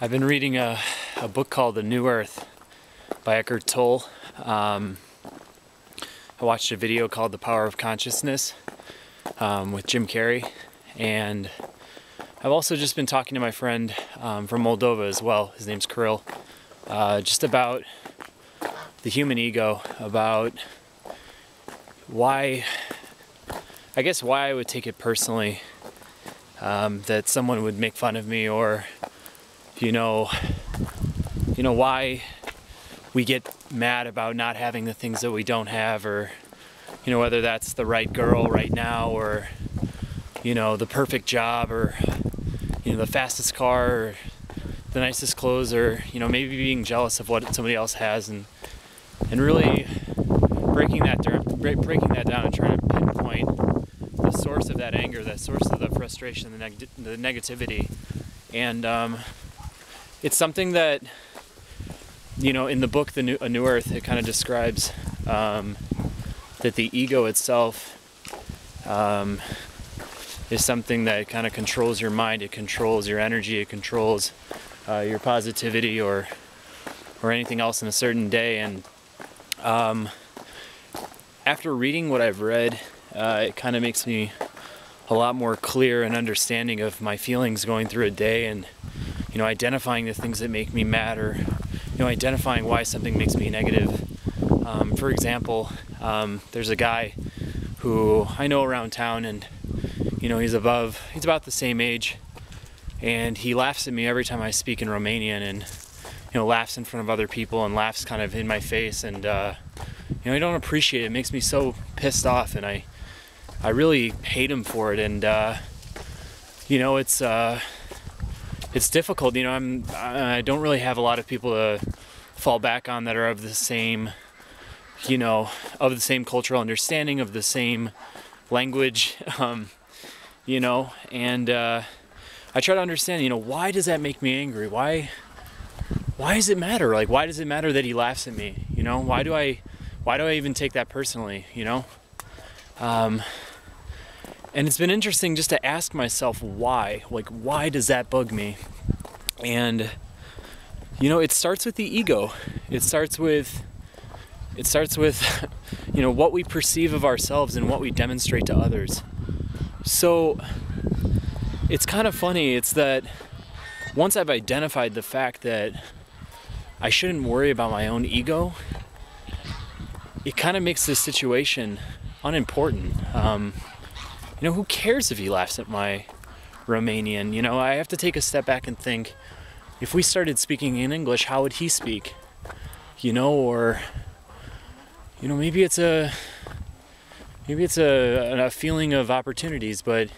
I've been reading a book called The New Earth by Eckhart Tolle. I watched a video called The Power of Consciousness with Jim Carrey, and I've also just been talking to my friend from Moldova as well. His name's Kirill, just about the human ego, about why I would take it personally that someone would make fun of me, or why we get mad about not having the things that we don't have, or whether that's the right girl right now, or the perfect job, or the fastest car, or the nicest clothes, or maybe being jealous of what somebody else has, and really breaking that down and trying to pinpoint the source of that anger, the source of the frustration, the negativity. And it's something that, in the book, A New Earth, it kind of describes that the ego itself is something that kind of controls your mind, it controls your energy, it controls your positivity, or anything else in a certain day. And after reading what I've read, it kind of makes me a lot more clear and understanding of my feelings going through a day, and identifying the things that make me mad, or identifying why something makes me negative. For example, there's a guy who I know around town, and he's about the same age, and he laughs at me every time I speak in Romanian, and laughs in front of other people, and laughs kind of in my face, and I don't appreciate it. It makes me so pissed off, and I really hate him for it. And it's difficult. I don't really have a lot of people to fall back on that are of the same cultural understanding, of the same language, and I try to understand, why does that make me angry? Why does it matter? Like, why does it matter that he laughs at me? Why do I even take that personally? And it's been interesting just to ask myself why. Like, why does that bug me? And it starts with the ego. It starts with what we perceive of ourselves and what we demonstrate to others. So it's kind of funny. It's that once I've identified the fact that I shouldn't worry about my own ego, it kind of makes this situation unimportant. Who cares if he laughs at my Romanian? I have to take a step back and think, if we started speaking in English, how would he speak? Or maybe it's a feeling of opportunities. But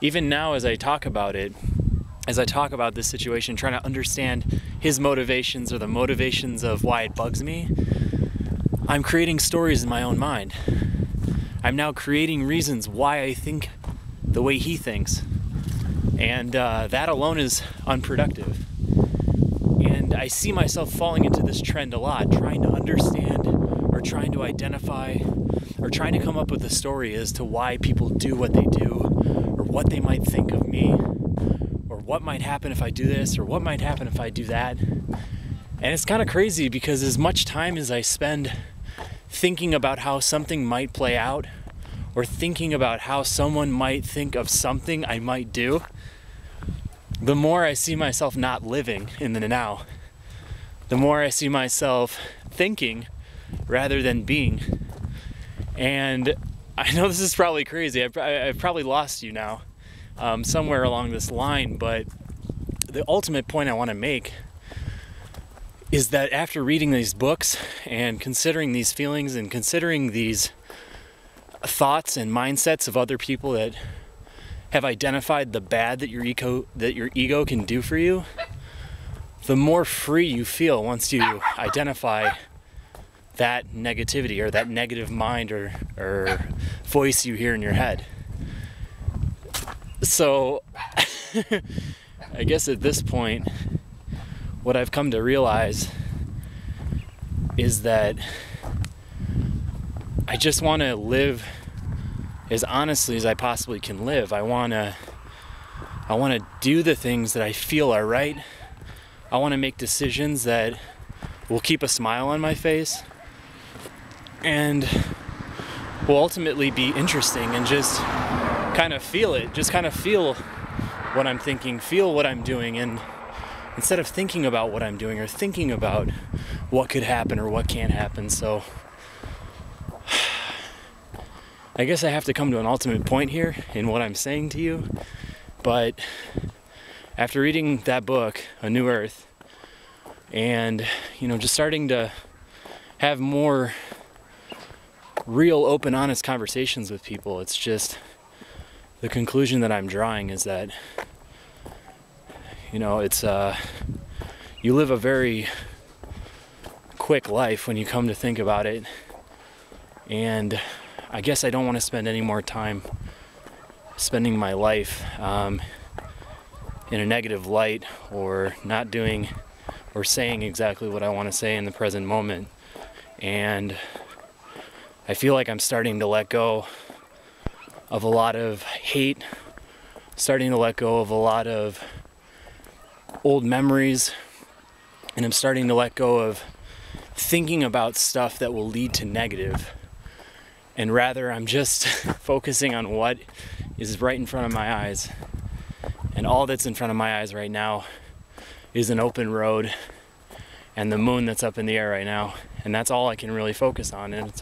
even now, as I talk about this situation, trying to understand his motivations, or the motivations of why it bugs me, I'm creating stories in my own mind. I'm now creating reasons why I think the way he thinks. And that alone is unproductive. And I see myself falling into this trend a lot, trying to understand, or trying to identify, or trying to come up with a story as to why people do what they do, or what they might think of me, or what might happen if I do this, or what might happen if I do that. And it's kind of crazy, because as much time as I spend thinking about how something might play out, or thinking about how someone might think of something I might do, the more I see myself not living in the now. The more I see myself thinking rather than being. And I know this is probably crazy. I've probably lost you now somewhere along this line, but the ultimate point I want to make is that after reading these books and considering these feelings and considering these thoughts and mindsets of other people that have identified the bad that your ego can do for you, the more free you feel once you identify that negativity, or that negative mind, or voice you hear in your head. So I guess at this point, what I've come to realize is that I just want to live as honestly as I possibly can live. I want to do the things that I feel are right, I want to make decisions that will keep a smile on my face and will ultimately be interesting, and just kind of feel it, just kind of feel what I'm thinking, feel what I'm doing, and instead of thinking about what I'm doing or thinking about what could happen or what can't happen. So I guess I have to come to an ultimate point here in what I'm saying to you, but after reading that book, A New Earth, and just starting to have more real, open, honest conversations with people, it's just the conclusion that I'm drawing is that it's you live a very quick life when you come to think about it, and I guess I don't want to spend any more time spending my life in a negative light, or not doing or saying exactly what I want to say in the present moment. And I feel like I'm starting to let go of a lot of hate, starting to let go of a lot of old memories, and I'm starting to let go of thinking about stuff that will lead to negative. And rather, I'm just focusing on what is right in front of my eyes. And all that's in front of my eyes right now is an open road and the moon that's up in the air right now. And that's all I can really focus on. And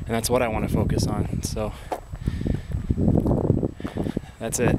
that's what I want to focus on. So that's it.